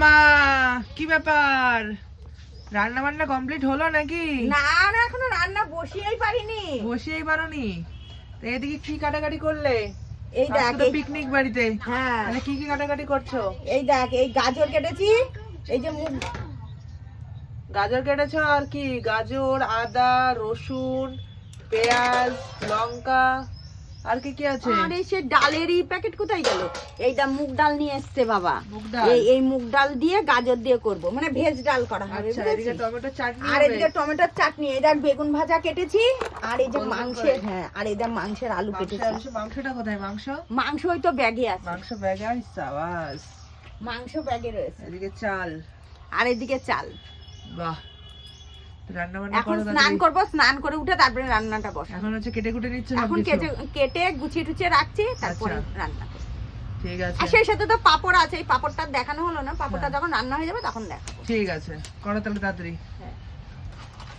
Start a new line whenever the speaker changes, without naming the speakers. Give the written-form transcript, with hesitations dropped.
মা, কি ব্যাপার? রান্না বান্না কমপ্লিট হলো নাকি?
না না, এখনো রান্না বসিয়েই পারিনি।
বসিয়েই পারোনি? তো এদিকে কি কাটাকাটি করলে?
এই দেখ,
আজকে তো পিকনিক বাড়িতে।
হ্যাঁ,
তাহলে কি কি কাটাকাটি করছো?
এই দেখ, এই গাজর কেটেছি, এই যে মুগ
গাজর কেটেছো, আর কি? গাজর, আদা, রসুন, পেঁয়াজ, লঙ্কা, আর কি কি আছে?
আর এই সে ডালেরই প্যাকেট কোথায় গেল? এইটা মুগ ডাল নিয়ে এসছে বাবা।
মুগ ডাল?
এই মুগ ডাল দিয়ে গাজর দিয়ে করব, মানে ভেজ ডাল করা হবে।
আচ্ছা, এদিকে টমেটো চাটনি
আর
হবে।
এদিকে টমেটোর চাটনি, এই দেখ বেগুন ভাজা কেটেছি, আর এই যে
গোল গোল
মাংসের,
করে।
হ্যাঁ, আর এই দেখ মাংসের আলু কেটেছি।
মাংসটা কোথায়?
মাংস ওই তো ব্যাগে আছে,
মাংস ব্যাগে। সাবাস।
মাংস ব্যাগে রয়েছে।
এদিকে চাল।
আর এদিকে চাল।
বাহ, রান্না বান্না
এখন
করো
স্নান
তাড়াতাড়ি।
করব, স্নান করে উঠে তারপরে রান্নাটা বসাবো।
এখন হচ্ছে কেটে কুটে নিচ্ছ
এখন
সবকিছু?
কেটে গুছিয়ে টুছিয়ে রাখছি, তারপরে
আচ্ছা।
রান্না করব।
ঠিক আছে,
আর সেই সাথে তো পাপড় আছে, এই পাপড়টা দেখানো হলো না, পাপড়টা
হ্যাঁ।
যখন রান্না হয়ে যাবে তখন দেখাবো।
ঠিক আছে, করো তাহলে তাড়াতাড়ি।
হ্যাঁ।